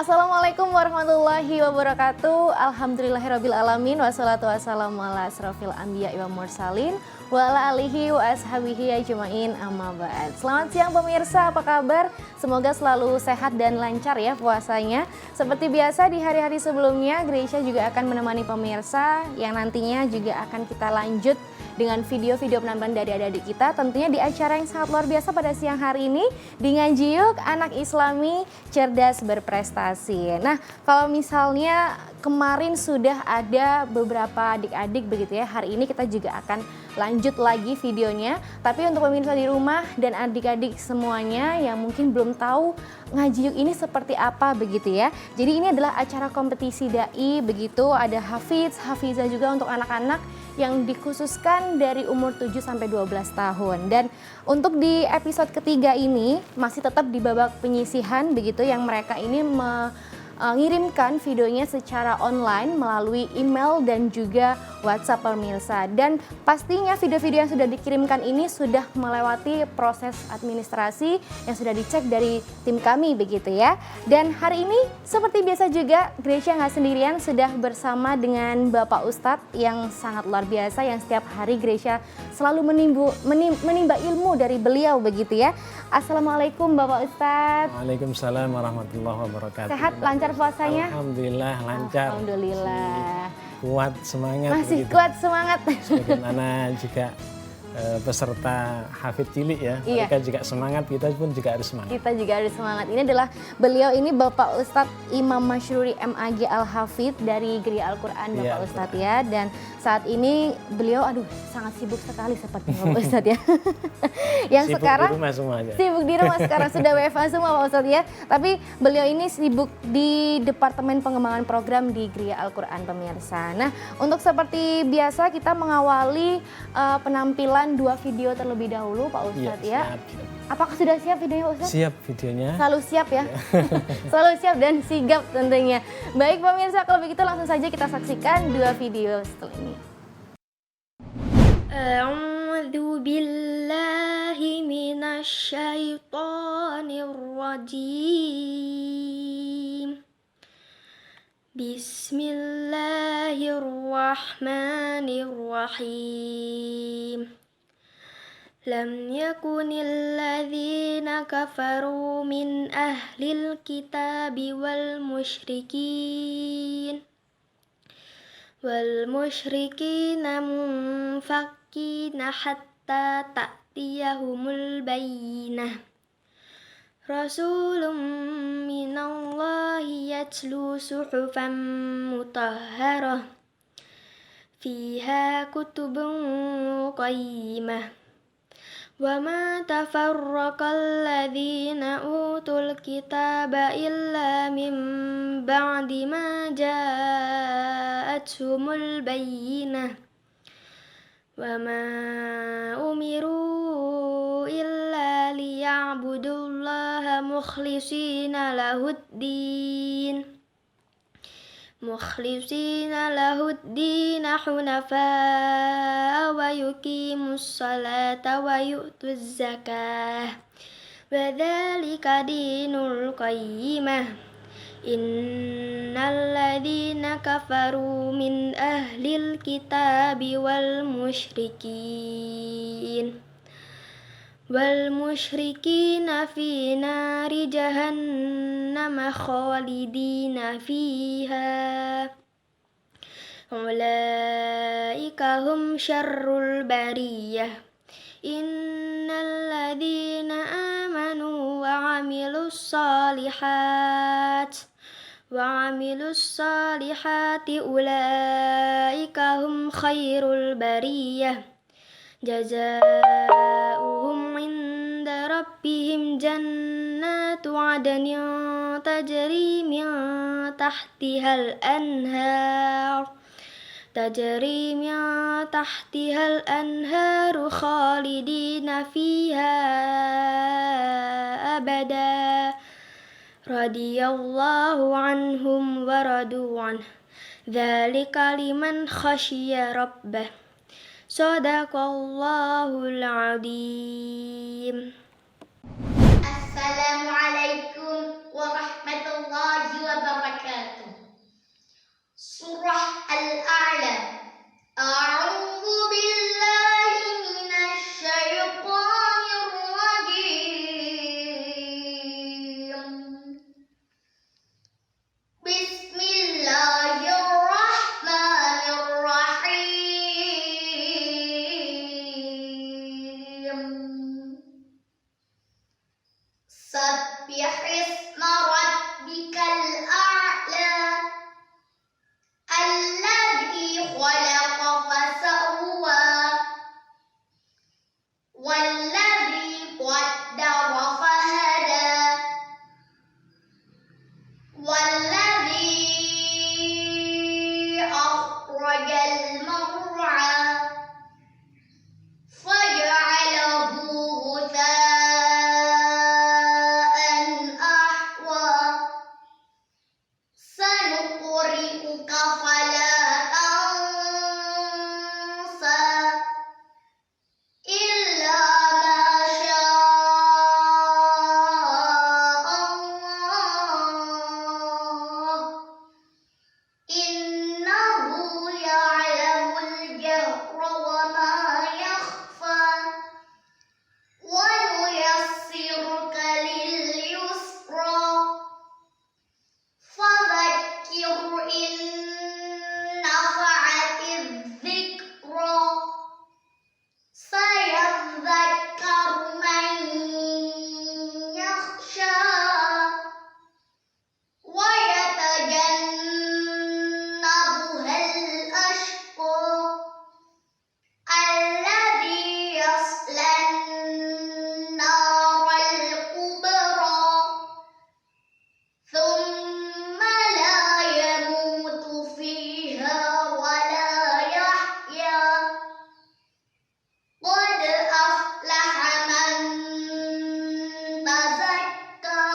Assalamualaikum warahmatullahi wabarakatuh. Alhamdulillahirabbil alamin wassalatu wassalamu ala asrofil anbiya wal mursalin wa ala alihi wa ashabihi ajmain amma ba'd. Selamat siang pemirsa, apa kabar? Semoga selalu sehat dan lancar ya puasanya. Seperti biasa di hari-hari sebelumnya, Gracia juga akan menemani pemirsa yang nantinya juga akan kita lanjut dengan video-video penampilan dari adik-adik kita, tentunya di acara yang sangat luar biasa pada siang hari ini dengan judul Anak Islami Cerdas Berprestasi. Nah, kalau misalnya kemarin sudah ada beberapa adik-adik begitu ya, hari ini kita juga akan lanjut lagi videonya. Tapi untuk pemirsa di rumah dan adik-adik semuanya yang mungkin belum tahu Ngaji Yuk ini seperti apa begitu ya. Jadi ini adalah acara kompetisi dai begitu, ada hafiz, hafizah juga untuk anak-anak yang dikhususkan dari umur 7 sampai 12 tahun. Dan untuk di episode ketiga ini masih tetap di babak penyisihan begitu, yang mereka ini mengirimkan videonya secara online melalui email dan juga WhatsApp pemirsa. Dan pastinya video-video yang sudah dikirimkan ini sudah melewati proses administrasi yang sudah dicek dari tim kami begitu ya. Dan hari ini seperti biasa juga Gracia nggak sendirian, sudah bersama dengan Bapak Ustadz yang sangat luar biasa, yang setiap hari Gracia selalu menimba ilmu dari beliau begitu ya. Assalamualaikum Bapak Ustadz. Waalaikumsalam warahmatullahi wabarakatuh. Sehat, lancar puasanya? Alhamdulillah lancar. Alhamdulillah. Kuat semangat. Masih begitu. kuat semangat. Sebagaimana juga peserta hafid cilik ya, Iya. mereka juga semangat, kita pun juga harus semangat. Kita juga harus semangat. Ini adalah beliau ini Bapak Ustadz Imam Masyruri MAG Al-Hafidh dari Geria Al-Quran Bapak Iya, Ustadz ya. Dan saat ini beliau sangat sibuk sekali seperti Bapak Ustadz ya. Yang Sibuk sekarang di rumah semua aja. sibuk di rumah sekarang sudah WFH semua Pak Ustadz ya. Tapi beliau ini sibuk di Departemen Pengembangan Program di Geria Al-Quran pemirsa. Nah, untuk seperti biasa kita mengawali penampilan 2 video terlebih dahulu Pak Ustadz ya. Siap, siap. Apakah sudah siap videonya Pak Ustadz? Siap videonya. Selalu siap ya. Selalu siap dan sigap tentunya. Baik pemirsa, kalau begitu langsung saja kita saksikan 2 video setelah ini. A'udzu billahi minasy syaithanir rajim. Bismillahirrahmanirrahim. Lam yakunil ladzina kafaru min ahlil kitabi wal musyrikin munfakkina hatta ta'tiyahumul bayyinah. Rasulun minallahi yatlu suhufan mutahharah fiha kutubun qayyimah. Wa ma tafarraqal ladzina utul kitaba illa min ba'di ma ja'atuhumul bayyinah. Wa ma umiru illa liya'budullaha mukhlishina lahuddin hunafa'a wa yuqimus salata wa yu'tuz zakah wa dzalika dinul qayyimah. Innal ladzina kafaru min ahlil kitabi wal musyrikina fi nari jahannama khalidina fiha. Ulaika hum syarrul bariyah. Innal ladzina amanu wa 'amilus salihati ulaika hum khairul bariyah. Jazaohum inda rabbihim jannatu 'adnin tajri min tahtihal anharu khalidina fiha abada. Radiyallahu anhum wa radu anhu. Dzalika liman khasyiya rabbah. Shadaqallahul Azim. Assalamualaikum warahmatullahi wabarakatuh. والذي أخرج المرعى فجعله غثاء أحوى سنقرئك فلا تنسى إلا ما شاء الله إنه يعلم الجهر وما يخفى ونيسرك لليسرى فذكر إن نفعت الذكرى سيذكر من يخشى ويتجنبها الأشقى الذي يصلى النار الكبرى ثم لا يموت فيها ولا يحيا قد أفلح من تزكى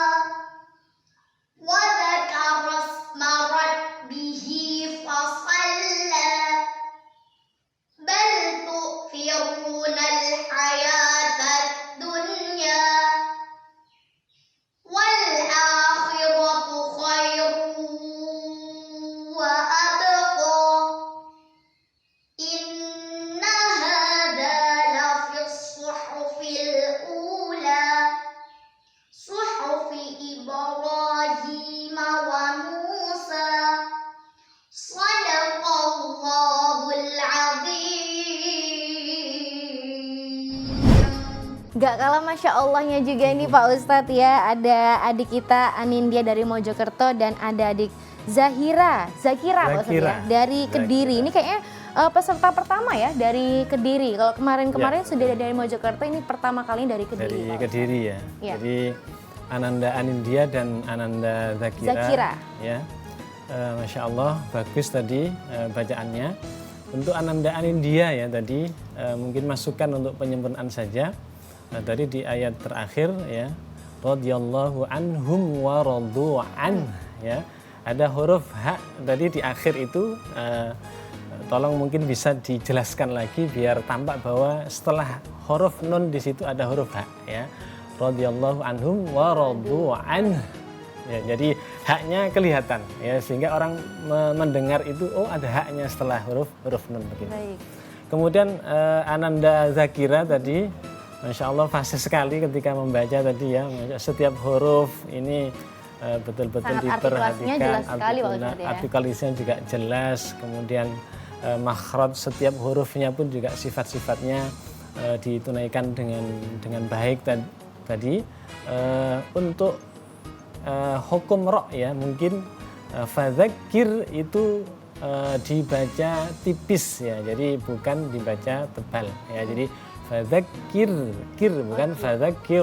وذكر اسم ربه فصلى بل تؤثرون الحياة الدنيا والآخرة خير وأبقى إن هذا لفي الصحف الأولى صحف إبراهيم وموسى صدق الله العظيم. Gak kalah Masya Allahnya juga nih Pak Ustadz ya. Ada adik kita Anindya dari Mojokerto dan ada adik Zakira Pak Ustadz ya, dari Kediri. Ini kayaknya peserta pertama ya dari Kediri. Kalau kemarin-kemarin sudah dari Mojokerto, ini pertama kali dari Kediri. Dari Pak Kediri ya. Iya. Jadi Ananda Anindya dan Ananda Zakira. Ya. Masya Allah bagus tadi bacaannya. Untuk Ananda Anindya ya tadi mungkin masukan untuk penyempurnaan saja. Tadi di ayat terakhir ya, radhiyallahu anhum wa radu an ya. Ada huruf ha tadi di akhir itu tolong mungkin bisa dijelaskan lagi biar tampak bahwa setelah huruf nun di situ ada huruf ha ya. Radhiyallahu anhum wa radu an. Ya, jadi haknya kelihatan ya sehingga orang mendengar itu oh ada haknya setelah huruf nun begitu. Baik. Kemudian Ananda Zakira tadi Masya Allah fasih sekali ketika membaca tadi ya, setiap huruf ini betul-betul diperhatikan, jelas sekali, artikulasinya juga jelas, kemudian makhraj setiap hurufnya pun juga sifat-sifatnya ditunaikan dengan baik tadi. Untuk hukum ro ya mungkin fadzakir itu dibaca tipis ya, jadi bukan dibaca tebal ya, jadi fadzakir bukan fadzakir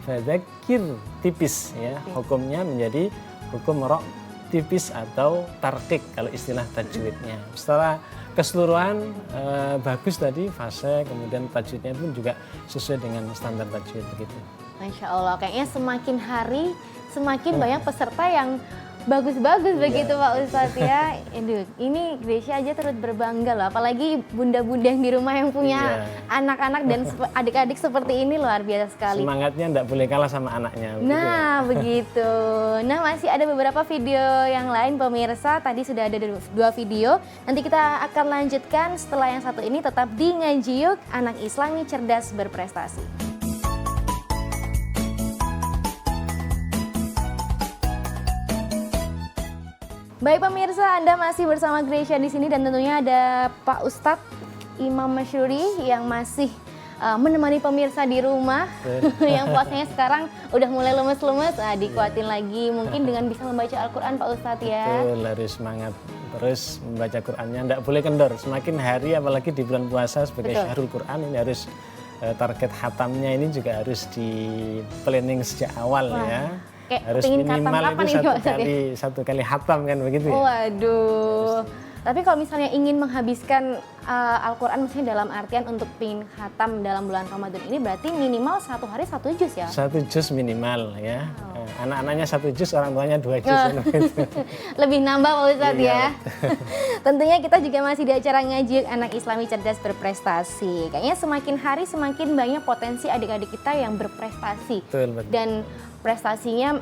fadzakir tipis ya, hukumnya menjadi hukum ro tipis atau tarkik kalau istilah tajwidnya. Setelah keseluruhan bagus tadi fase, kemudian tajwidnya pun juga sesuai dengan standar tajwid begitu. Masya Allah, kayaknya semakin hari semakin banyak peserta yang bagus-bagus begitu Pak Ustadz ya. Aduh, ini Gracia aja turut berbangga loh, apalagi bunda-bunda yang di rumah yang punya anak-anak dan adik-adik seperti ini luar biasa sekali. Semangatnya enggak boleh kalah sama anaknya. Nah, begitu. Nah, masih ada beberapa video yang lain pemirsa, tadi sudah ada 2 video. Nanti kita akan lanjutkan setelah yang satu ini, tetap di Ngaji Yuk, anak Islami cerdas berprestasi. Baik pemirsa, Anda masih bersama Gracia di sini dan tentunya ada Pak Ustadz Imam Masyuri yang masih menemani pemirsa di rumah yang puasanya sekarang udah mulai lemes-lemes, dikuatin lagi mungkin dengan bisa membaca Al-Quran Pak Ustadz ya. Betul, harus semangat terus membaca Qurannya, enggak boleh kendor. Semakin hari apalagi di bulan puasa sebagai Syahrul Quran ini harus target hatamnya ini juga harus di planning sejak awal ya. Kayak harus pengen khatam minimal kapan itu ini Pak Ustadz ya? satu kali hatam kan begitu ya. Waduh. Tapi kalau misalnya ingin menghabiskan Al-Quran misalnya dalam artian untuk pengen khatam dalam bulan Ramadan ini berarti minimal 1 hari 1 juz ya? 1 juz minimal ya. Anak-anaknya 1 juz, orang tuanya 2 juz. Kan, begitu. Lebih nambah Pak Ustadz Iya, ya. Tentunya kita juga masih di acara ngaji anak Islami cerdas berprestasi. Kayaknya semakin hari semakin banyak potensi adik-adik kita yang berprestasi. Betul, betul. Dan prestasinya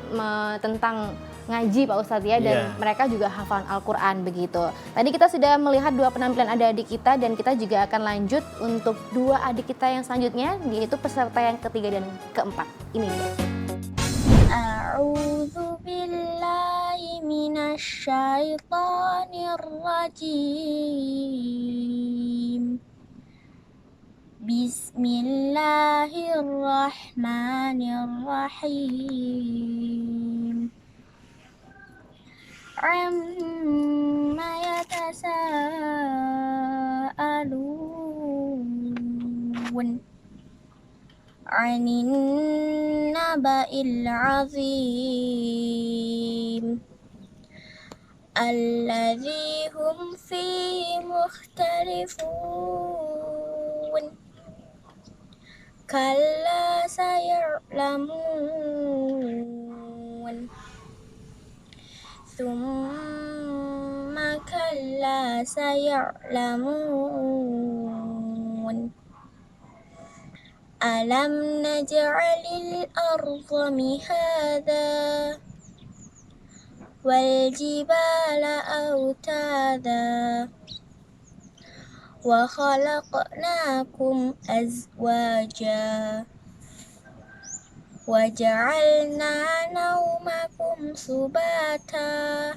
tentang ngaji Pak Ustadz ya, dan Iya. mereka juga hafalan Al-Quran begitu. Tadi kita sudah melihat 2 penampilan adik-adik kita dan kita juga akan lanjut untuk 2 adik kita yang selanjutnya, yaitu peserta yang ketiga dan keempat. Ini dia. A'udzu billahi minasyaitonir rajim. Bismillahirrahmanirrahim. Amma yatasaalun 'anin naba'il 'azim alladzi hum fihi mukhtalifun kalla saya'lamun thumma kalla saya'lamun alam naj'alil arda mihada wal jibala autada wa khalaqnakum azwaja wa ja'alna naumakum subata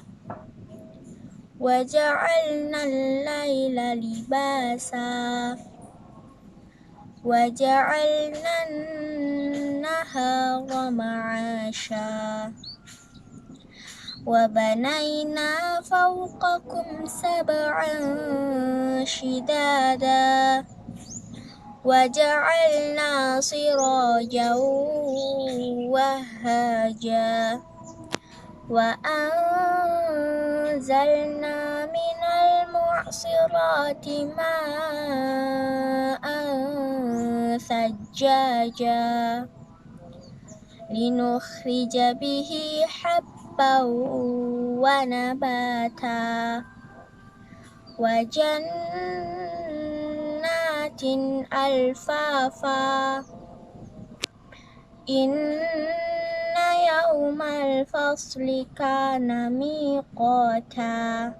wa ja'alna al-laila libasa wa ja'alna an-nahara ma'asha wa banayna fawqakum sab'an shidada wa ja'alna sirajan wahaja wa anzalna minal mu'sirati ma'an thajjaja linukhrija bihi habban wa nabata wa jannatin alfafa inna yawmal fasli kana miqata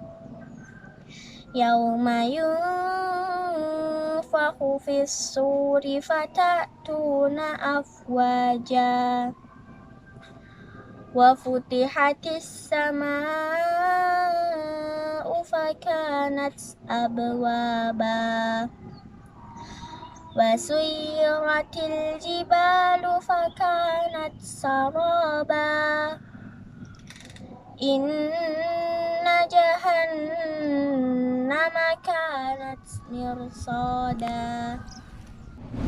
yawma yunfakhu fis suri fatatuna afwaja wa futihatis samaa'u fakanat abwaba wa suyyiratil jibalu fakanat saraba inna jahannama kanat mirsada.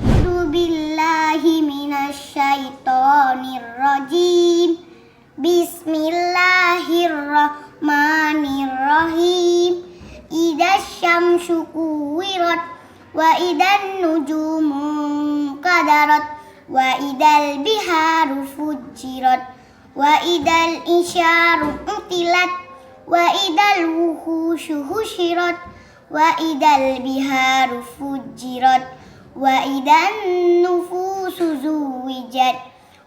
A'udzu billahi minasyaitonir rajim. Bismillahirrahmanirrahim. Idza syamsu kuwirat wa idan nujumu qadarat wa idal biharu fujirat wa idal isyaru utilat wa idal wuhushu husyirat wa idal biharu fujirat wa idan nufusu zuwijat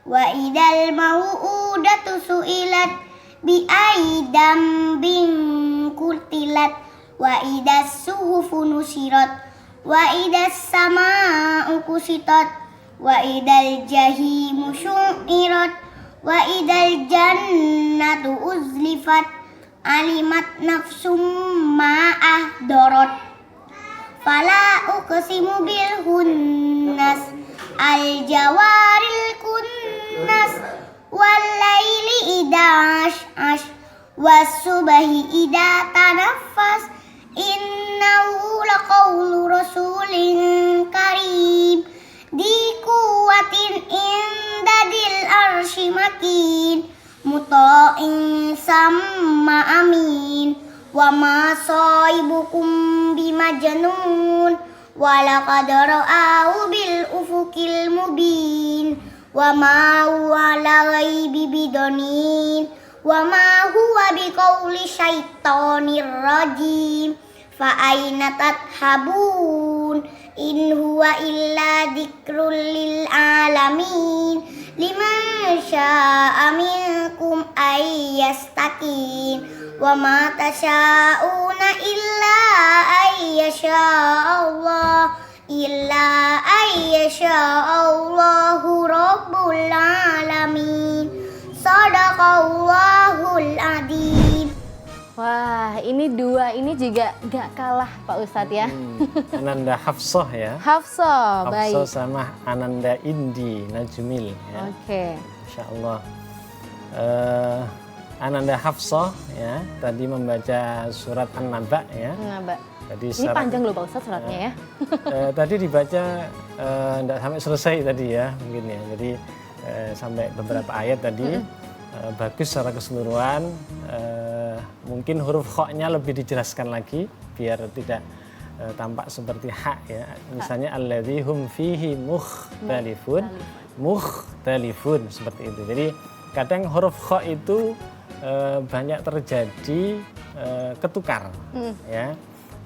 wa idal mau'udatu su'ilat bi aidam bin kurtilat wa idas suhufu nusirat wa idas sama'u kusitat wa idal jahimu syu'irat wa idal jannatu uzlifat alimat nafsum ma'ahdarat fala uqsimu bil hunnas al jawaril kunnas wal laili idza ash was subhi idza tanaffas innahu laqawlu rasulin karim di kuwatin inda dil arsy makin muta'in sama amin wa ma sahibukum bimajnun wa laqad ra'ahu bil ufuqil mubin wa ma huwa ala ghaibi bidanin wa ma huwa biqauli syaitonir rajim fa aina tadhhabun in huwa illa dzikrul lil alamin liman syaa minkum ayyastaqim wa ma tasyauna illa ayyasha'allahu rabbul alamin. Shadaqallahul adzim. Wah, ini dua ini juga gak kalah Pak Ustadz ya. Ananda Hafsah ya. Hafsah, baik. Hafsah sama Ananda Indi Najmil ya. Oke. Insya Allah. Ananda Hafsah ya tadi membaca surat An-Naba ya. Nah, Mbak. Tadi Ini panjang loh Pak Ustadz suratnya ya. Tadi dibaca enggak sampai selesai tadi ya mungkin ya. Jadi sampai beberapa ayat tadi bagus secara keseluruhan. Mungkin huruf kha-nya lebih dijelaskan lagi biar tidak tampak seperti hak ya. Misalnya alladzi hum fihi mukhtalifun seperti itu. Jadi kadang huruf kha itu banyak terjadi ketukar ya.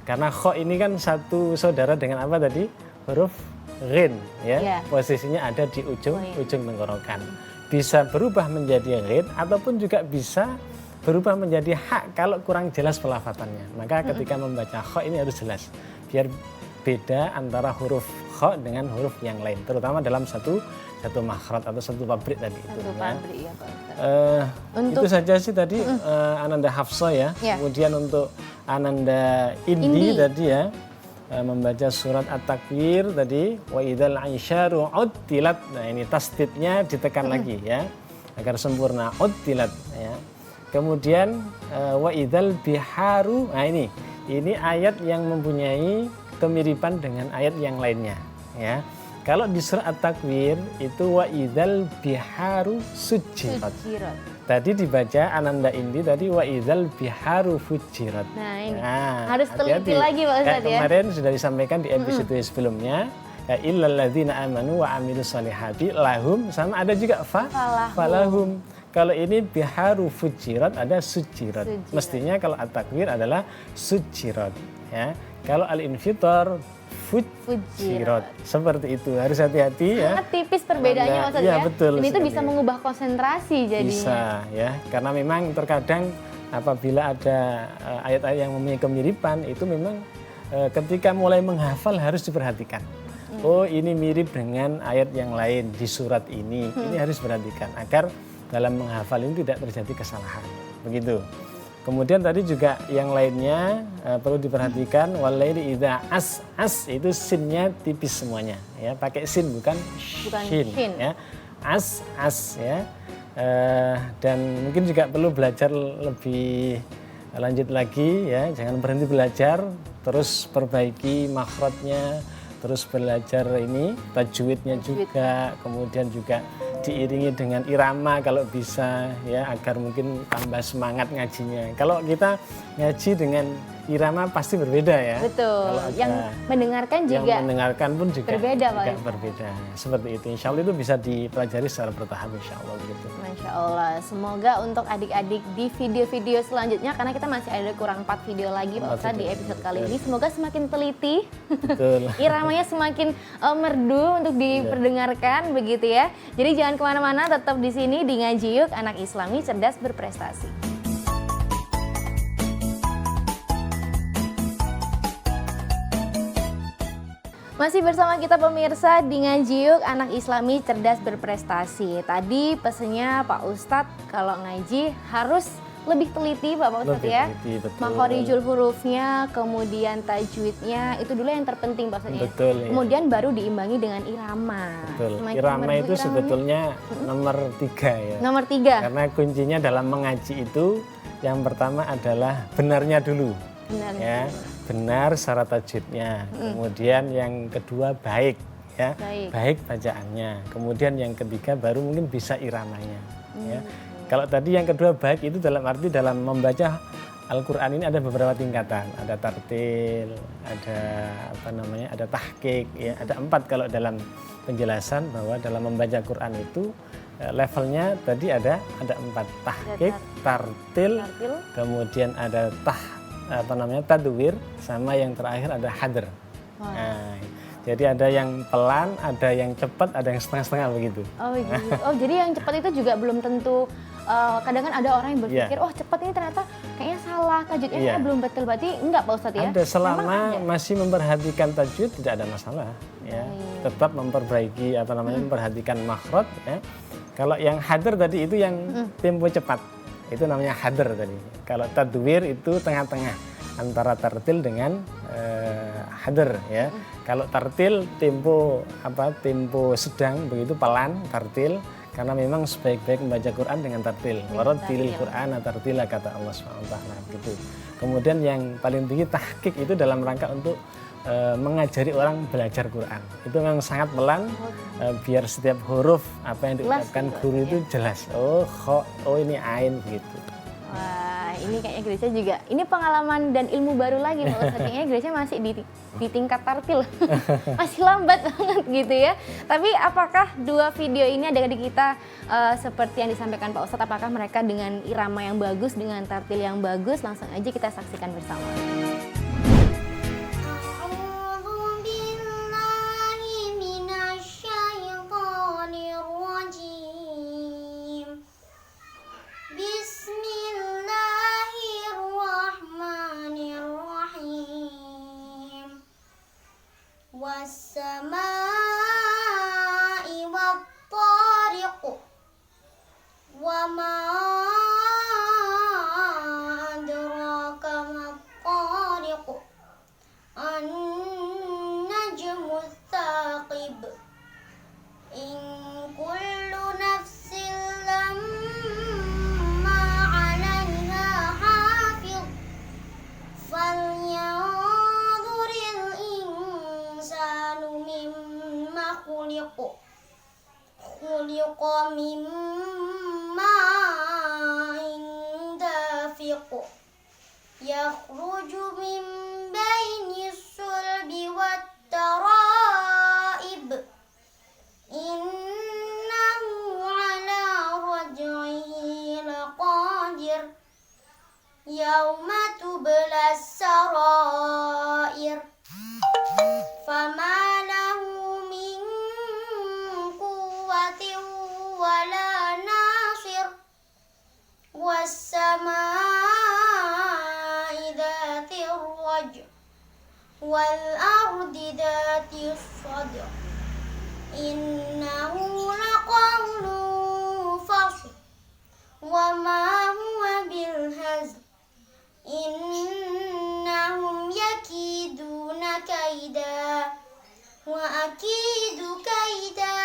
Karena kha ini kan satu saudara dengan apa tadi? Huruf ghin ya. Posisinya ada di ujung tenggorokan. Bisa berubah menjadi ghin ataupun juga bisa berubah menjadi hak kalau kurang jelas pelafatannya. Maka ketika membaca kha ini harus jelas biar beda antara huruf kha dengan huruf yang lain, terutama dalam satu makhraj atau satu pabrik tadi itu. Satu pabrik ya Pak Ustadz. Itu saja sih tadi Ananda Hafsah ya. Kemudian untuk Ananda Indi tadi ya membaca surat At-Takwir tadi wa idzal aisyaru uddilat. Nah ini tasdidnya ditekan lagi ya agar sempurna uddilat ya. Kemudian wa idzal biharu. Nah ini ayat yang mempunyai kemiripan dengan ayat yang lainnya ya. Kalau di surat At-Takwir itu wa idzal biharu sujirat. Tadi dibaca Ananda Indi tadi wa idzal biharu fujirat. Nah ini harus teliti lagi Pak Ustadz ya. Kemarin sudah disampaikan di episode sebelumnya. Ya illal ladzina amanu wa amilus solihati lahum sama ada juga falahum. Kalau ini biharu fujirat ada sujirat. Mestinya kalau at-takwir adalah sujirat ya. Kalau al-infitar fujirat. Seperti itu. Harus hati-hati ya. Sangat tipis perbedaannya Ustadz ya. Betul. Dan itu bisa mengubah konsentrasi jadinya. Bisa ya. Karena memang terkadang apabila ada ayat-ayat yang mempunyai kemiripan itu memang ketika mulai menghafal harus diperhatikan. Oh ini mirip dengan ayat yang lain di surat ini. Ini harus diperhatikan agar dalam menghafal ini tidak terjadi kesalahan. Begitu. Kemudian tadi juga yang lainnya perlu diperhatikan walaili idza as itu sinnya tipis semuanya ya, pakai sin bukan shin ya. As ya. Dan mungkin juga perlu belajar lebih lanjut lagi ya, jangan berhenti belajar, terus perbaiki makhrajnya, terus belajar ini tajwidnya juga, kemudian juga diiringi dengan irama kalau bisa ya agar mungkin tambah semangat ngajinya. Kalau kita ngaji dengan irama pasti berbeda ya. Betul. Kalau yang mendengarkan juga. Yang mendengarkan pun juga berbeda Pak. Juga berbeda. Seperti itu. Insya Allah itu bisa dipelajari secara bertahap Insya Allah gitu. Masya Allah. Semoga untuk adik-adik di video-video selanjutnya karena kita masih ada kurang 4 video lagi Pak Ustadz di episode kali ini. Semoga semakin teliti. Betul. Iramanya semakin merdu untuk diperdengarkan begitu ya. Jadi jangan kemana-mana, tetap di sini di Ngaji Yuk Anak Islami Cerdas Berprestasi. Masih bersama kita pemirsa di Ngaji Yuk Anak Islami Cerdas Berprestasi. Tadi pesennya Pak Ustadz kalau ngaji harus lebih teliti Pak Ustadz ya. Makhorijul hurufnya, kemudian tajwidnya, itu dulu yang terpenting Pak Ustadz ya. Betul, ya. Kemudian baru diimbangi dengan irama. Betul. Irama itu sebetulnya nomor 3 ya. Nomor 3. Karena kuncinya dalam mengaji itu yang pertama adalah benarnya dulu. Ya, benar secara tajwidnya. Kemudian yang kedua baik ya. Baik bacaannya. Kemudian yang ketiga baru mungkin bisa iramanya ya. Kalau tadi yang kedua baik itu dalam arti dalam membaca Al-Quran ini ada beberapa tingkatan, ada tartil, ada ada tahqiq, ya, ada 4 kalau dalam penjelasan bahwa dalam membaca Quran itu levelnya tadi ada 4, tahqiq, tartil, kemudian ada tadwir, sama yang terakhir ada hadr. Nah, jadi ada yang pelan, ada yang cepat, ada yang setengah-setengah begitu. Oh gitu. Oh jadi yang cepat itu juga belum tentu. Kadang kan ada orang yang berpikir, oh cepat ini ternyata kayaknya salah, tajwidnya belum betul, berarti enggak Pak Ustadz ya? Ada, selama masih memperhatikan tajwid tidak ada masalah, ya. Tetap memperbaiki memperhatikan makhraj, ya. Kalau yang hadr tadi itu yang tempo cepat, itu namanya hadr tadi. Kalau tadwir itu tengah-tengah antara tartil dengan hadr, ya. Kalau tartil tempo sedang, begitu pelan tartil. Karena memang sebaik-baik membaca Quran dengan tartil. Warattilil Qur'ana tartila, kata Allah SWT. Gitu. Kemudian yang paling tinggi tahqiq itu dalam rangka untuk mengajari orang belajar Quran. Itu memang sangat pelan, biar setiap huruf apa yang diucapkan guru itu jelas. Oh, kho, oh ini ain gitu. Wah, ini kayaknya Gracia juga, ini pengalaman dan ilmu baru lagi Pak Ustadz. Kayaknya Gracia masih di tingkat tartil, masih lambat banget gitu ya. Tapi apakah 2 video ini ada di kita seperti yang disampaikan Pak Ustadz, apakah mereka dengan irama yang bagus, dengan tartil yang bagus? Langsung aja kita saksikan bersama. والسماء والطارق وما أدراك ما الطارق النجم الثاقب إن كل نفس لما عليها حافظ فلينظر الإنسان مما خلق من ماء دافق يخرج من بين الصلب والترائب إنه على رجعه لقادر يوم تبلى السرائر فما له من قوة ولا ناصر والسماء ذات الرجع والأرض ذات الصدع إنه لقول فصل وما هو بالهزل إنهم يكيدون كيدا وأكيد كيدا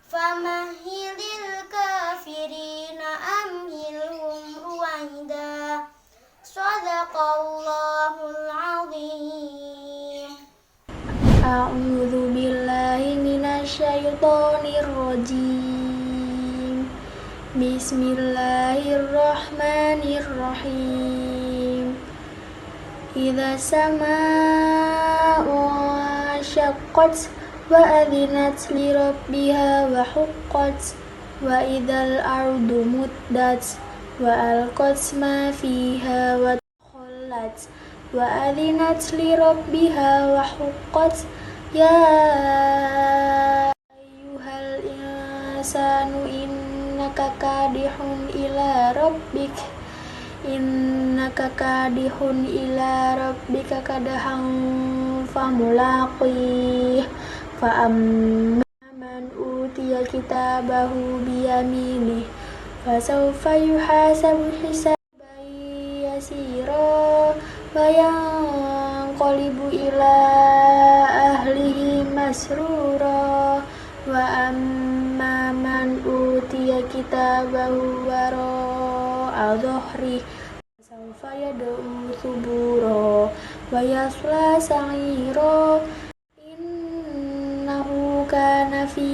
فمهل الكافرين أمهلهم رويدا صدق الله العظيم. أعوذ بالله من الشيطان الرجيم. بسم الله الرحمن الرحيم. إذا السماء انشقت وأذنت لربها وحقت وإذا الأرض مدت وألقت ما فيها وتخلت وأذنت لربها وحقت يا أيها الإنسان إنك كادح إلى ربك كدحا فملاقيه فأما من أوتي كتابه بيمينه فسوف يحاسب حسابا يسيرا وينقلب إلى أهله مسرورا وأما من أوتي كتابه وراء ظهره فسوف يدعو ثبورا ويصلى سعيرا إنه كان في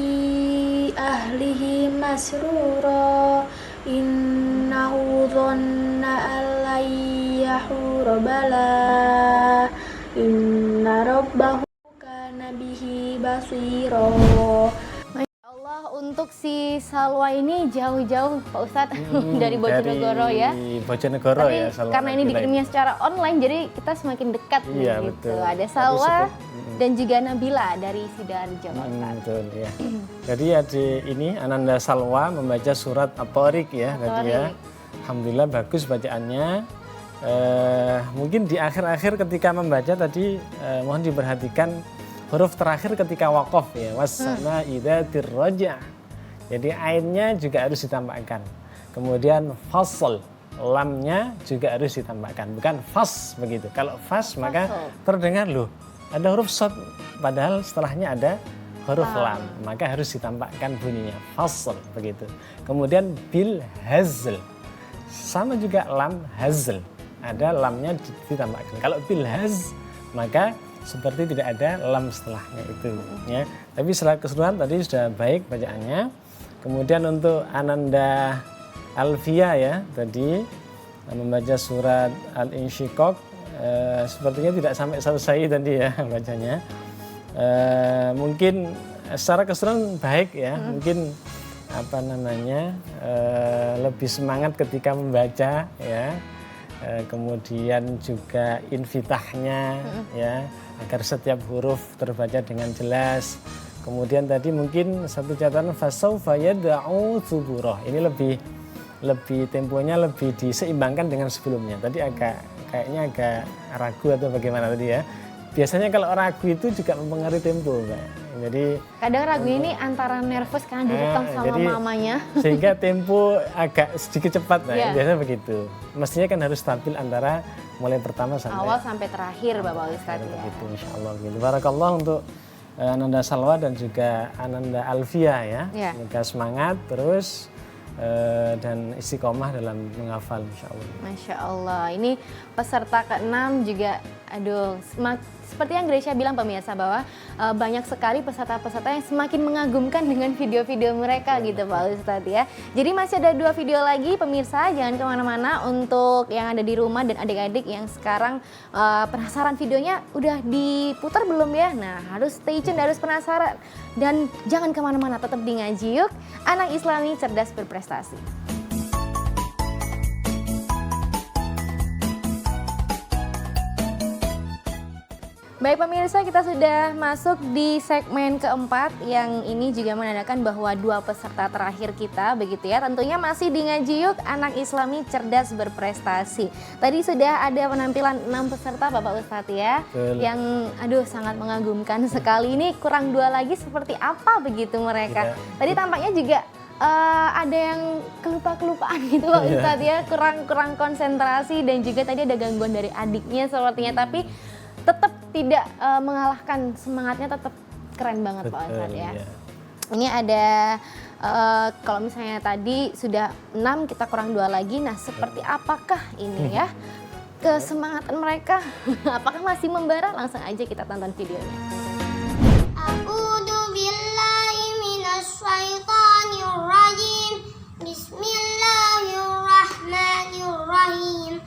أهله مسرورا innahu dhanna an lan yahura bala inna rabbahu kana bihi basira. Allah, untuk si Salwa ini jauh-jauh Pak Ustadz dari Bojonegoro ya. Dari Bojonegoro Tapi ya. Salwa karena ini Nabila dikirimnya secara online jadi kita semakin dekat Iya, gitu. betul. Ada Tapi Salwa dan juga Nabila dari Sidoarjo Pak Ustadz. Betul ya. Jadi ini Ananda Salwa membaca surat At-Tariq ya tadi ya. Alhamdulillah bagus bacaannya. Mungkin di akhir-akhir ketika membaca tadi mohon diperhatikan huruf terakhir ketika waqaf ya, was-sama idzatir raja. Jadi ainnya juga harus ditambahkan. Kemudian fasl, lamnya juga harus ditambahkan, bukan fas begitu. Kalau fas maka terdengar loh ada huruf shad padahal setelahnya ada huruf lam, maka harus ditambahkan bunyinya fasl begitu. Kemudian bil hazl. Sama juga lam hazl. Ada lamnya ditambahkan. Kalau bil haz maka seperti tidak ada lam setelahnya itu ya. Tapi secara keseluruhan tadi sudah baik bacaannya. Kemudian untuk Ananda Alfia ya tadi membaca surat Al-Insyiqaq sepertinya tidak sampai selesai tadi ya bacanya. Mungkin secara keseluruhan baik ya. Mungkin apa namanya lebih semangat ketika membaca ya. Kemudian juga infitahnya ya agar setiap huruf terbaca dengan jelas. Kemudian tadi mungkin satu catatan fasaufa yad'u thuburah. Ini lebih temponya lebih diseimbangkan dengan sebelumnya. Tadi kayaknya agak ragu atau bagaimana tadi ya. Biasanya kalau ragu itu juga mempengaruhi tempo, Mbak. Jadi kadang ragu ini antara nervous karena direkam sama mamanya. Sehingga tempo agak sedikit cepat, nah biasanya begitu. Mestinya kan harus stabil antara mulai pertama sampai awal sampai terakhir Bapak Ustadz ya. Begitu, insya Allah. Gitu. Barakallah untuk Ananda Salwa dan juga Ananda Alfia ya. Semoga semangat terus dan istiqomah dalam menghafal insya Allah. Masya Allah, ini peserta ke-6 juga, aduh, seperti yang Gracia bilang pemirsa bahwa banyak sekali peserta-peserta yang semakin mengagumkan dengan video-video mereka gitu Pak Ustadz ya. Jadi masih ada 2 video lagi pemirsa, jangan kemana-mana. Untuk yang ada di rumah dan adik-adik yang sekarang penasaran videonya udah diputar belum ya? Nah harus stay tune, harus penasaran. Dan jangan kemana-mana, tetap di Ngaji Yuk, Anak Islami Cerdas Berprestasi. Baik pemirsa, kita sudah masuk di segmen keempat yang ini juga menandakan bahwa 2 peserta terakhir kita begitu ya. Tentunya masih di Ngaji Yuk, Anak Islami Cerdas Berprestasi. Tadi sudah ada penampilan 6 peserta Bapak Ustadz ya. Yang aduh sangat mengagumkan sekali. Ini kurang 2 lagi seperti apa begitu mereka. Tadi tampaknya juga ada yang kelupaan gitu Pak Ustadz ya. Kurang konsentrasi dan juga tadi ada gangguan dari adiknya sepertinya. Tapi tetap tidak mengalahkan semangatnya, tetap keren banget Pak Ustadz ya. Ini ada kalau misalnya tadi sudah 6, kita kurang 2 lagi. Nah seperti apakah ini ya kesemangatan mereka? Apakah masih membara? Langsung aja kita tonton videonya. A'udzu billahi minasy syaithanir rajim. Bismillahirrahmanirrahim.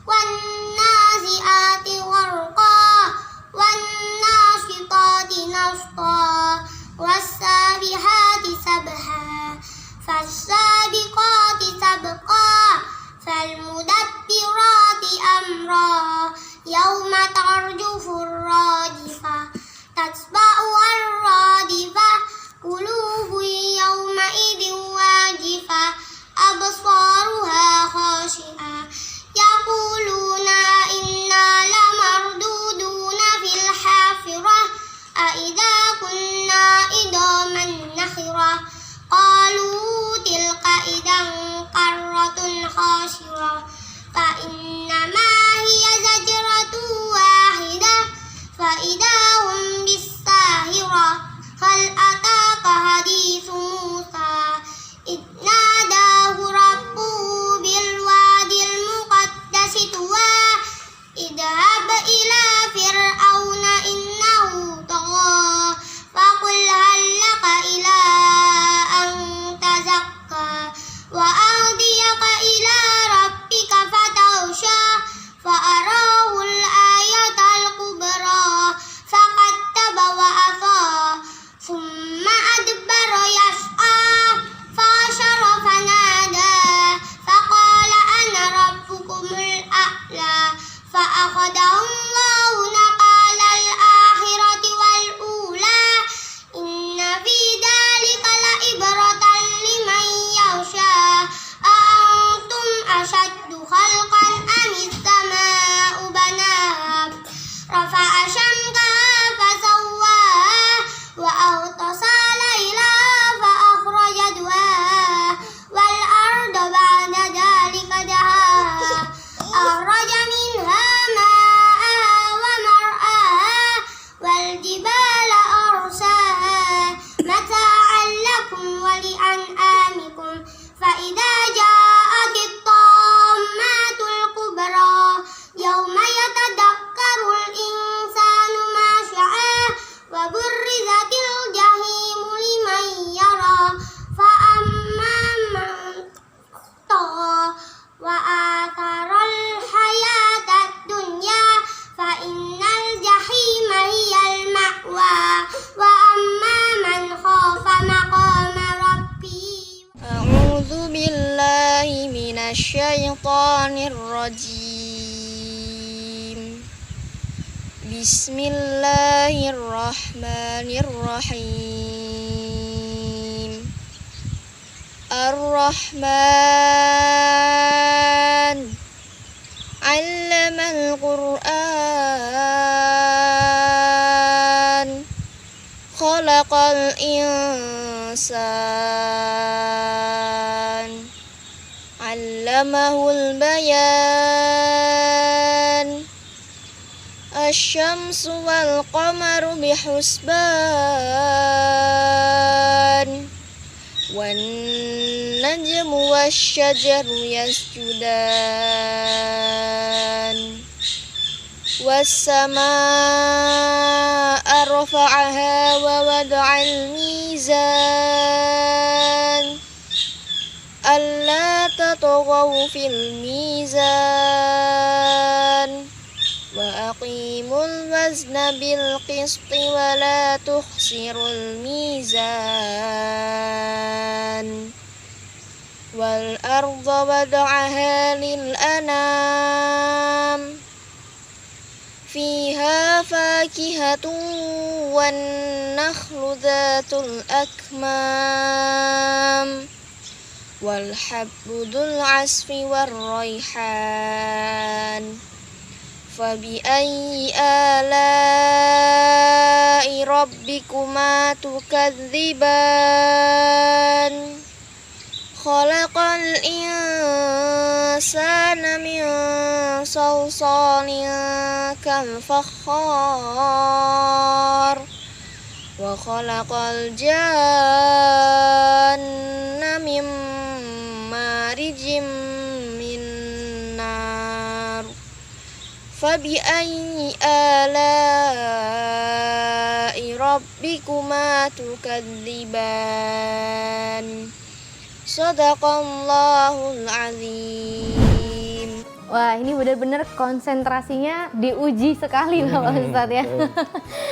Wan nazi'ati gharqa wan nashitati nashta was-sabihati sabha fas-sabiqati sabqa fal-mudabbirati amra yauma tarjufur rajifah tatba'u ar-radifah qulubu yauma idin wajifah absaruha khashi'ah yaquluna inna lamarduduna fil hafirah aidza kunna idaman nakhirah qalu tilka idan qarratun khasirah fa innama hiya zajratu wahidah fa idahum bis-sahirah hal ataka hadithu Musa idnadahu rabbuhu bil wadil muqaddasi tuwa idhab ila fir'auna innahu tagha faqul hal laka ila an tazakka wa ahdi صدق الله نقال الآخرة والأولى إن في ذلك لعبرة لمن يخشى أأنتم أشد خلقا أم السماء بناها رفع سمكها فسواها وأغطش ليلها فأخرج ضحاها والأرض بعد ذلك دحاها أخرج منها ماءها ومرعاها والجبال أرساها متاعا لكم ولأنعامكم فإذا جاءت الطامة الكبرى يوم يتذكر الإنسان ما سعى وبرزت الجحيم لمن يرى فأما من طغى وآثر الحياة الدنيا فإن الجحيم هي المأوى وأما من خاف مقام ربه أعوذ بالله من الشيطان الرجيم بسم الله الرحمن الرحيم الرحمن علم القرآن خلق الإنسان علمه البيان الشمس والقمر بحسبان والنجم والشجر يسجدان والسماء رفعها ووضع الميزان ألا تطغوا في الميزان وأقيموا الوزن بالقسط ولا تخسروا الميزان والأرض وضعها للأنام فيها فاكهة والنخل ذات الأكمام والحب ذو العصف والريحان فبأي آلاء ربكما تكذبان خلق الإنسان من صلصال كالفخار وخلق الجان من مارج من نار فبأي آلاء ربكما تكذبان Sadaqallahul azim. Wah, ini benar-benar konsentrasinya diuji sekali lah Pak Ustadz ya.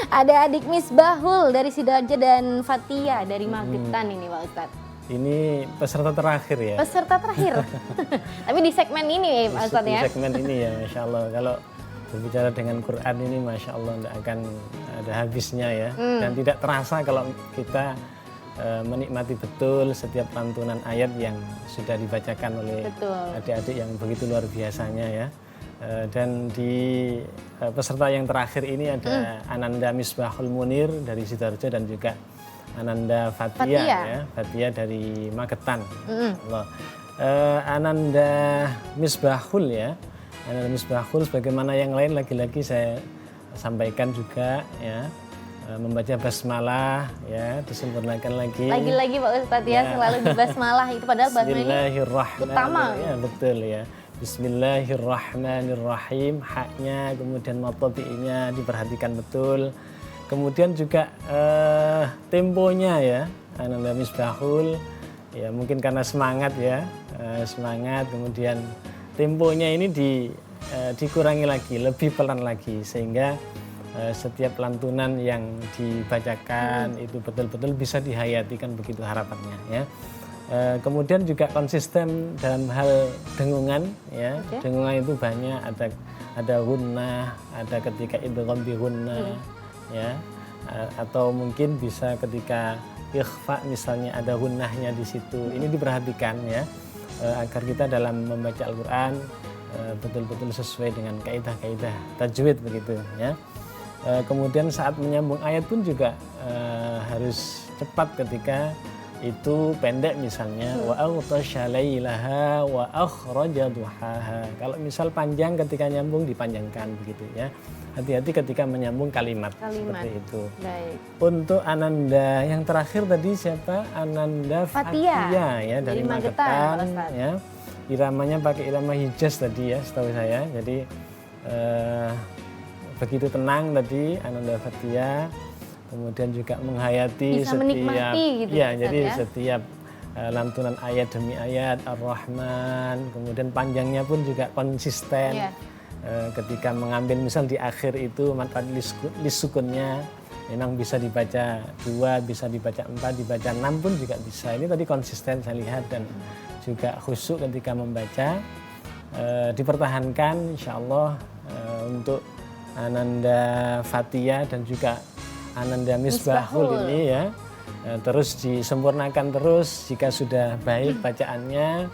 Ada adik Misbahul dari Sidoarjo dan Fatia dari Magetan ini Pak Ustadz. Ini peserta terakhir ya? Peserta terakhir. Tapi di segmen ini Pak Ustadz ya? Di segmen ini ya, Masya Allah. Kalau berbicara dengan Quran ini Masya Allah tidak akan ada habisnya ya. Dan tidak terasa kalau kita menikmati betul setiap lantunan ayat yang sudah dibacakan oleh adik-adik yang begitu luar biasanya ya. Dan di peserta yang terakhir ini ada Ananda Misbahul Munir dari Sidoarjo dan juga Ananda Fatia ya, Fatia dari Magetan. Ananda Misbahul ya, Ananda Misbahul sebagaimana yang lain lagi-lagi saya sampaikan juga ya. Membaca basmalah ya, disempurnakan lagi. Lagi-lagi Pak Ustadz ya, selalu di basmalah itu padahal basmalah ini utama. Ya, betul ya. Bismillahirrahmanirrahim. Haknya kemudian matobi'nya diperhatikan betul. Kemudian juga temponya ya, Ananda Misbahul ya mungkin karena semangat ya, semangat kemudian temponya ini dikurangi lagi, lebih pelan lagi sehingga setiap lantunan yang dibacakan itu betul-betul bisa dihayatikan begitu harapannya ya. Kemudian juga konsisten dalam hal dengungan, ya. Oke. Dengungan itu banyak, ada gunnah, ada ketika idgham bi gunnah, ya. Atau mungkin bisa ketika ikhfa misalnya ada gunnahnya di situ. Ini diperhatikan ya, agar kita dalam membaca Al-Qur'an betul-betul sesuai dengan kaidah-kaidah tajwid begitu ya. Kemudian saat menyambung ayat pun juga harus cepat ketika itu pendek misalnya wa aghtasha lailaha wa akhraja duhaha. Kalau misal panjang ketika nyambung dipanjangkan begitu ya. Hati-hati ketika menyambung kalimat. Seperti itu. Baik. Untuk Ananda yang terakhir tadi siapa? Ananda Fathia ya dari Magetan ya. Iramanya pakai irama Hijaz tadi ya setahu saya. Jadi begitu tenang tadi Ananda Fathia. Kemudian juga menghayati bisa setiap gitu, ya, jadi ya? setiap lantunan ayat demi ayat Ar-Rahman, kemudian panjangnya pun juga konsisten. Ketika mengambil misal di akhir itu mad lisukunnya memang bisa dibaca 2, bisa dibaca 4, dibaca 6 pun juga bisa. Ini tadi konsisten saya lihat dan juga khusyuk ketika membaca. Dipertahankan insya Allah untuk Ananda Fathia dan juga Ananda Misbahul ini ya, terus disempurnakan terus jika sudah baik bacaannya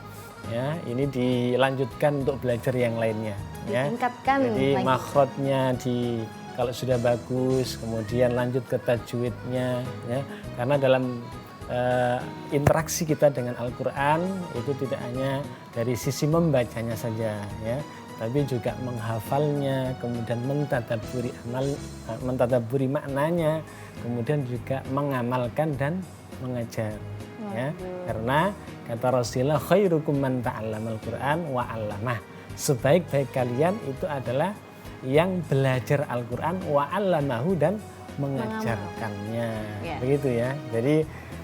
ya, ini dilanjutkan untuk belajar yang lainnya ya. Ditingkatkan jadi lagi. makhrajnya kalau sudah bagus kemudian lanjut ke tajwidnya ya, karena dalam interaksi kita dengan Al-Qur'an itu tidak hanya dari sisi membacanya saja ya, tapi juga menghafalnya, kemudian mentadabburi maknanya, kemudian juga mengamalkan dan mengajar. Ya. Karena kata Rasulullah khairukum man ta'allamal Qur'an wa 'allamah. Sebaik-baik kalian itu adalah yang belajar Al-Qur'an wa 'allamahu dan mengajarkannya. Ya. Begitu ya. Jadi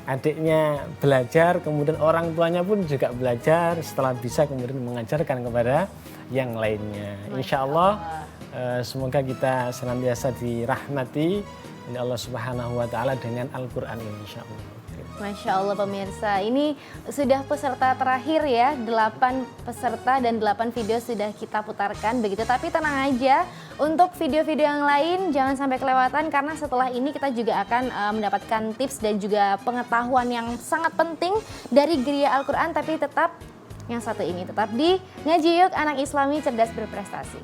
adiknya belajar, kemudian orang tuanya pun juga belajar, setelah bisa kemudian mengajarkan kepada yang lainnya. Insya Allah semoga kita senantiasa dirahmati oleh Allah Subhanahu wa Ta'ala dengan Al-Quran ini, insya Allah. Masya Allah pemirsa, ini sudah peserta terakhir ya, 8 peserta dan 8 video sudah kita putarkan begitu. Tapi tenang aja, untuk video-video yang lain jangan sampai kelewatan karena setelah ini kita juga akan mendapatkan tips dan juga pengetahuan yang sangat penting dari Geria Al-Quran. Tapi tetap yang satu ini, tetap di Ngaji Yuk Anak Islami Cerdas Berprestasi.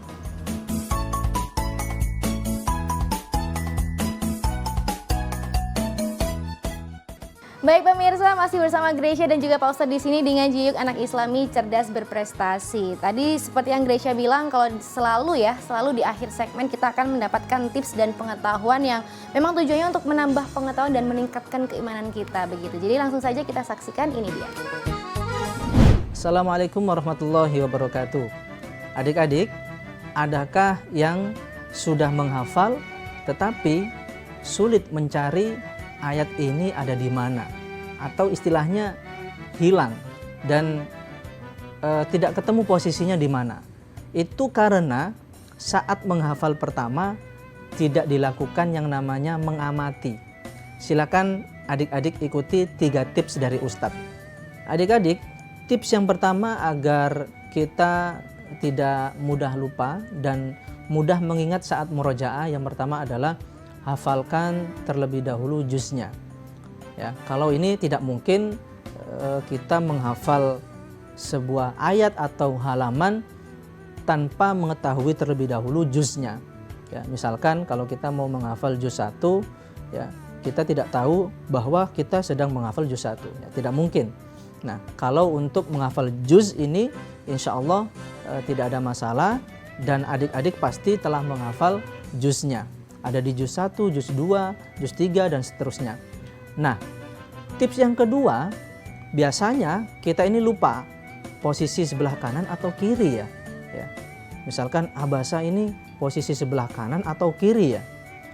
Baik pemirsa, masih bersama Gracia dan juga Pak Ustadz di sini di Ngaji Yuk Anak Islami Cerdas Berprestasi. Tadi seperti yang Gracia bilang, kalau selalu di akhir segmen kita akan mendapatkan tips dan pengetahuan yang memang tujuannya untuk menambah pengetahuan dan meningkatkan keimanan kita begitu. Jadi langsung saja kita saksikan, ini dia. Assalamualaikum warahmatullahi wabarakatuh. Adik-adik, adakah yang sudah menghafal tetapi sulit mencari ayat ini ada di mana, atau istilahnya hilang dan tidak ketemu posisinya di mana? Itu karena saat menghafal pertama tidak dilakukan yang namanya mengamati. Silakan adik-adik ikuti 3 tips dari Ustadz. Adik-adik, tips yang pertama agar kita tidak mudah lupa dan mudah mengingat saat murojaah, yang pertama adalah hafalkan terlebih dahulu juznya. Ya, kalau ini tidak mungkin kita menghafal sebuah ayat atau halaman tanpa mengetahui terlebih dahulu juznya. Ya, misalkan kalau kita mau menghafal juz 1, ya, kita tidak tahu bahwa kita sedang menghafal juz 1. Ya, tidak mungkin. Nah, kalau untuk menghafal juz ini insya Allah tidak ada masalah dan adik-adik pasti telah menghafal juznya. Ada di juz 1, juz 2, juz 3 dan seterusnya. Nah, tips yang kedua, biasanya kita ini lupa posisi sebelah kanan atau kiri ya. Misalkan Abasa ini posisi sebelah kanan atau kiri ya.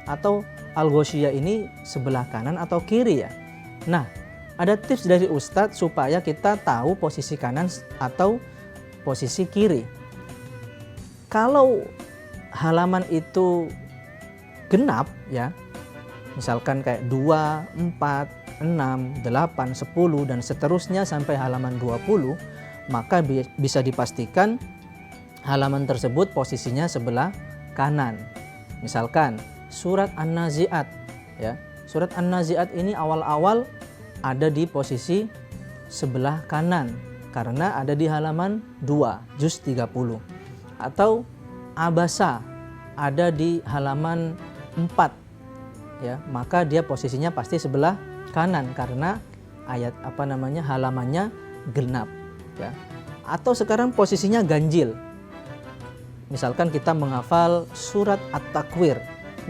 Atau Al-Ghoshiyah ini sebelah kanan atau kiri ya. Nah, ada tips dari Ustadz supaya kita tahu posisi kanan atau posisi kiri. Kalau halaman itu genap ya, misalkan kayak 2, 4, 6, 8, 10 dan seterusnya sampai halaman 20, maka bisa dipastikan halaman tersebut posisinya sebelah kanan. Misalkan surat An-Nazi'at ya. Surat An-Nazi'at ini awal-awal ada di posisi sebelah kanan karena ada di halaman 2 juz 30. Atau Abasa ada di halaman 4 ya, maka dia posisinya pasti sebelah kanan karena halamannya genap ya. Atau sekarang posisinya ganjil. Misalkan kita menghafal surat At-Takwir.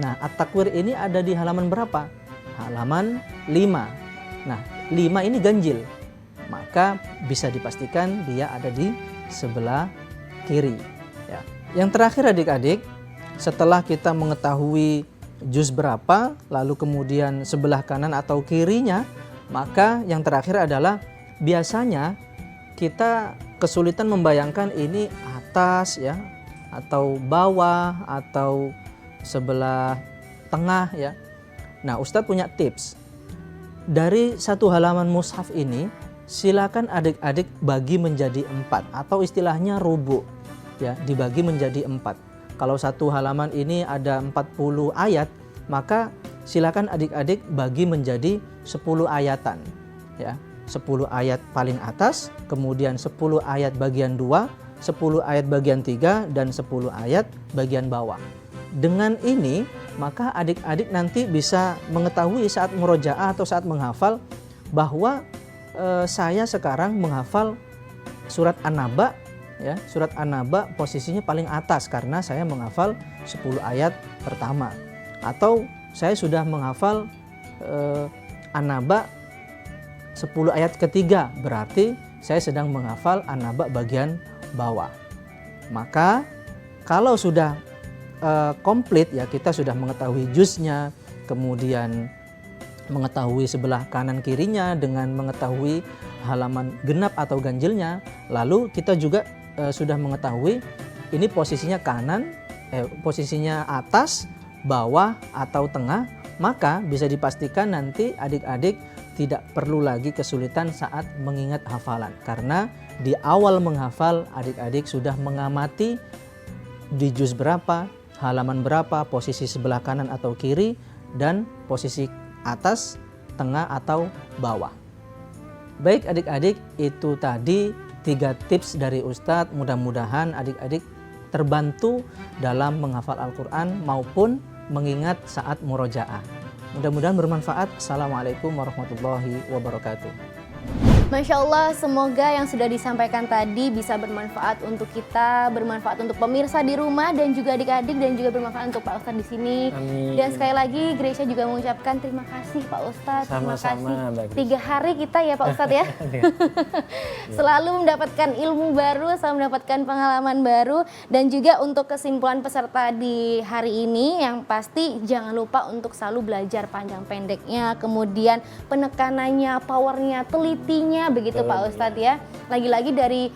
Nah, At-Takwir ini ada di halaman berapa? Halaman 5. Nah, 5 ini ganjil. Maka bisa dipastikan dia ada di sebelah kiri ya. Yang terakhir adik-adik, setelah kita mengetahui juz berapa, lalu kemudian sebelah kanan atau kirinya, maka yang terakhir adalah biasanya kita kesulitan membayangkan ini atas ya, atau bawah, atau sebelah tengah ya. Nah, Ustadz punya tips. Dari satu halaman mushaf ini, silakan adik-adik bagi menjadi 4 atau istilahnya rubu ya, dibagi menjadi 4. Kalau satu halaman ini ada 40 ayat, maka silakan adik-adik bagi menjadi 10 ayatan ya. 10 ayat paling atas, kemudian 10 ayat bagian 2, 10 ayat bagian 3, dan 10 ayat bagian bawah. Dengan ini, maka adik-adik nanti bisa mengetahui saat murojaah atau saat menghafal bahwa saya sekarang menghafal surat An-Naba ya. Surat An-Naba posisinya paling atas karena saya menghafal 10 ayat pertama. Atau saya sudah menghafal An-Naba 10 ayat ketiga, berarti saya sedang menghafal An-Naba bagian bawah. Maka kalau sudah komplit ya, kita sudah mengetahui juznya, kemudian mengetahui sebelah kanan kirinya dengan mengetahui halaman genap atau ganjilnya, lalu kita juga sudah mengetahui ini posisinya posisinya atas, bawah atau tengah, maka bisa dipastikan nanti adik-adik tidak perlu lagi kesulitan saat mengingat hafalan karena di awal menghafal adik-adik sudah mengamati di juz berapa, halaman berapa, posisi sebelah kanan atau kiri, dan posisi atas, tengah atau bawah. Baik adik-adik, itu tadi 3 tips dari Ustadz. Mudah-mudahan adik-adik terbantu dalam menghafal Al-Quran maupun mengingat saat murojaah. Mudah-mudahan bermanfaat. Assalamualaikum warahmatullahi wabarakatuh. Masya Allah, semoga yang sudah disampaikan tadi bisa bermanfaat untuk kita, bermanfaat untuk pemirsa di rumah dan juga adik-adik, dan juga bermanfaat untuk Pak Ustadz di sini. Amin. Dan sekali lagi Gracia juga mengucapkan terima kasih Pak Ustadz. Terima kasih. Bagus. 3 hari kita ya Pak Ustadz ya. Selalu mendapatkan ilmu baru, selalu mendapatkan pengalaman baru, dan juga untuk kesimpulan peserta di hari ini yang pasti jangan lupa untuk selalu belajar panjang pendeknya, kemudian penekanannya, powernya, telitinya, begitu Pak Ustadz ya. Lagi-lagi dari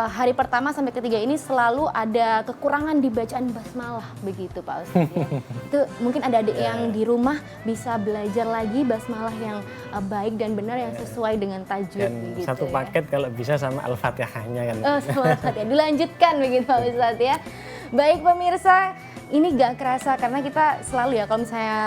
hari pertama sampai ketiga ini selalu ada kekurangan di bacaan basmalah, begitu Pak Ustadz ya. Itu mungkin ada adik yang di rumah bisa belajar lagi basmalah yang baik dan benar, yang sesuai dengan tajwid, Dan begitu satu ya. paket kalau bisa sama Al-Fatihahnya kan. Sama Al-Fatihah dilanjutkan begitu Pak Ustadz ya. Baik pemirsa, ini gak kerasa karena kita selalu ya kalau misalnya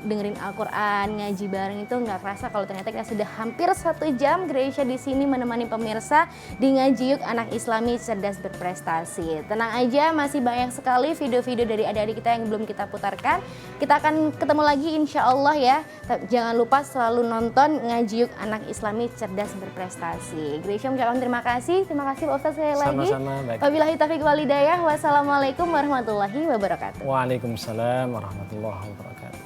dengerin Al-Quran, ngaji bareng itu gak kerasa kalau ternyata kita sudah hampir 1 jam Gracia di sini menemani pemirsa di Ngaji Yuk Anak Islami Cerdas Berprestasi. Tenang aja, masih banyak sekali video-video dari adik-adik kita yang belum kita putarkan. Kita akan ketemu lagi insya Allah ya. Jangan lupa selalu nonton Ngaji Yuk Anak Islami Cerdas Berprestasi. Gracia mengucapkan terima kasih Pak Ustadz sekali lagi. Sama-sama. Baik. Wabillahi taufiq wal hidayah. Wassalamualaikum warahmatullahi wabarakatuh. Waalaikumsalam warahmatullahi wabarakatuh.